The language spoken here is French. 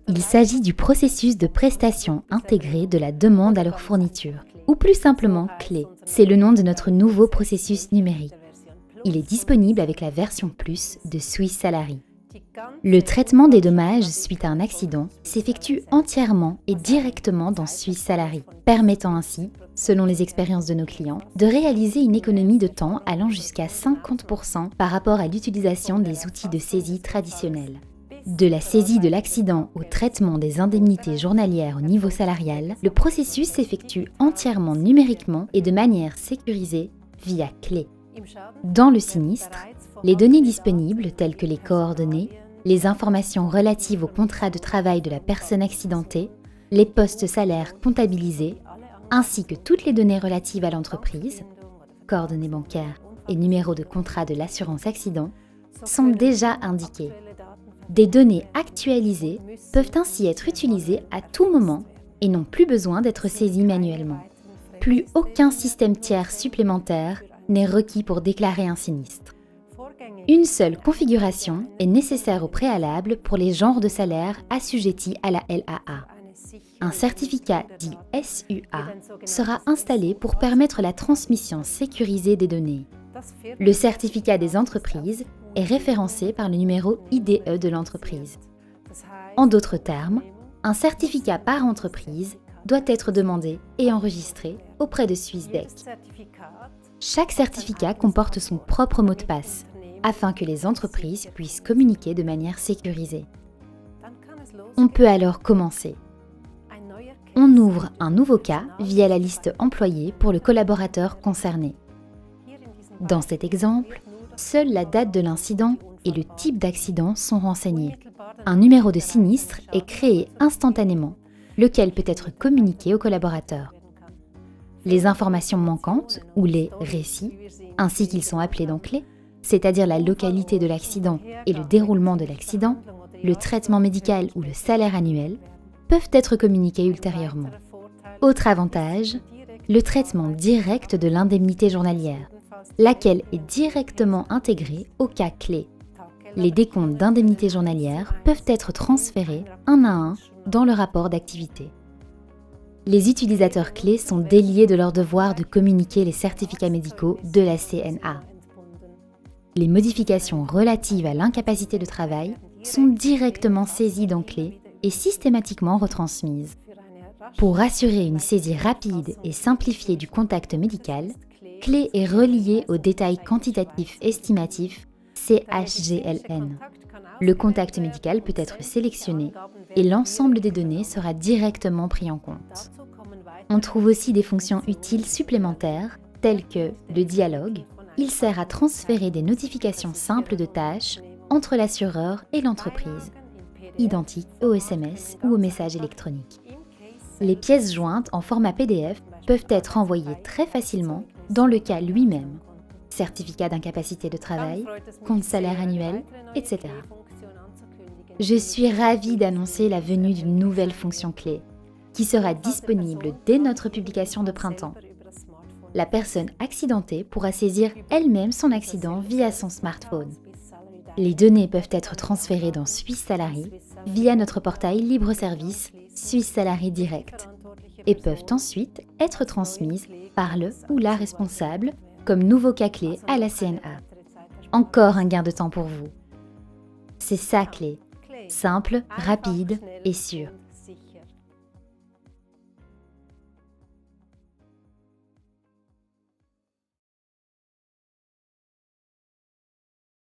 Il s'agit du processus de prestation intégré de la demande à leur fourniture, ou plus simplement Clé. C'est le nom de notre nouveau processus numérique. Il est disponible avec la version Plus de Swiss Salary. Le traitement des dommages suite à un accident s'effectue entièrement et directement dans Swiss Salary, permettant ainsi, selon les expériences de nos clients, de réaliser une économie de temps allant jusqu'à 50% par rapport à l'utilisation des outils de saisie traditionnels. De la saisie de l'accident au traitement des indemnités journalières au niveau salarial, le processus s'effectue entièrement numériquement et de manière sécurisée via Clé. Dans le sinistre, les données disponibles telles que les coordonnées, les informations relatives au contrat de travail de la personne accidentée, les postes salaires comptabilisés, ainsi que toutes les données relatives à l'entreprise, coordonnées bancaires et numéro de contrat de l'assurance accident, sont déjà indiquées. Des données actualisées peuvent ainsi être utilisées à tout moment et n'ont plus besoin d'être saisies manuellement. Plus aucun système tiers supplémentaire n'est requis pour déclarer un sinistre. Une seule configuration est nécessaire au préalable pour les genres de salaires assujettis à la LAA. Un certificat dit SUA sera installé pour permettre la transmission sécurisée des données. Le certificat des entreprises est référencé par le numéro IDE de l'entreprise. En d'autres termes, un certificat par entreprise doit être demandé et enregistré auprès de Swissdec. Chaque certificat comporte son propre mot de passe, afin que les entreprises puissent communiquer de manière sécurisée. On peut alors commencer. On ouvre un nouveau cas via la liste employée pour le collaborateur concerné. Dans cet exemple, seule la date de l'incident et le type d'accident sont renseignés. Un numéro de sinistre est créé instantanément, lequel peut être communiqué au collaborateur. Les informations manquantes, ou les récits, ainsi qu'ils sont appelés dans Clé, c'est-à-dire la localité de l'accident et le déroulement de l'accident, le traitement médical ou le salaire annuel, peuvent être communiqués ultérieurement. Autre avantage, le traitement direct de l'indemnité journalière, laquelle est directement intégrée au cas Clé. Les décomptes d'indemnité journalière peuvent être transférés un à un dans le rapport d'activité. Les utilisateurs Clé sont déliés de leur devoir de communiquer les certificats médicaux de la CNA. Les modifications relatives à l'incapacité de travail sont directement saisies dans Clé et systématiquement retransmises. Pour assurer une saisie rapide et simplifiée du contact médical, Clé est reliée au détail quantitatif estimatif CHGLN. Le contact médical peut être sélectionné et l'ensemble des données sera directement pris en compte. On trouve aussi des fonctions utiles supplémentaires telles que le dialogue. Il sert à transférer des notifications simples de tâches entre l'assureur et l'entreprise, identiques au SMS ou au message électronique. Les pièces jointes en format PDF peuvent être envoyées très facilement dans le cas lui-même, certificat d'incapacité de travail, compte salaire annuel, etc. Je suis ravie d'annoncer la venue d'une nouvelle fonction Clé, qui sera disponible dès notre publication de printemps. La personne accidentée pourra saisir elle-même son accident via son smartphone. Les données peuvent être transférées dans Swiss Salary via notre portail libre-service Swiss Salary Direct et peuvent ensuite être transmises par le ou la responsable comme nouveau cas Clé à la CNA. Encore un gain de temps pour vous. C'est ça Clé, simple, rapide et sûr.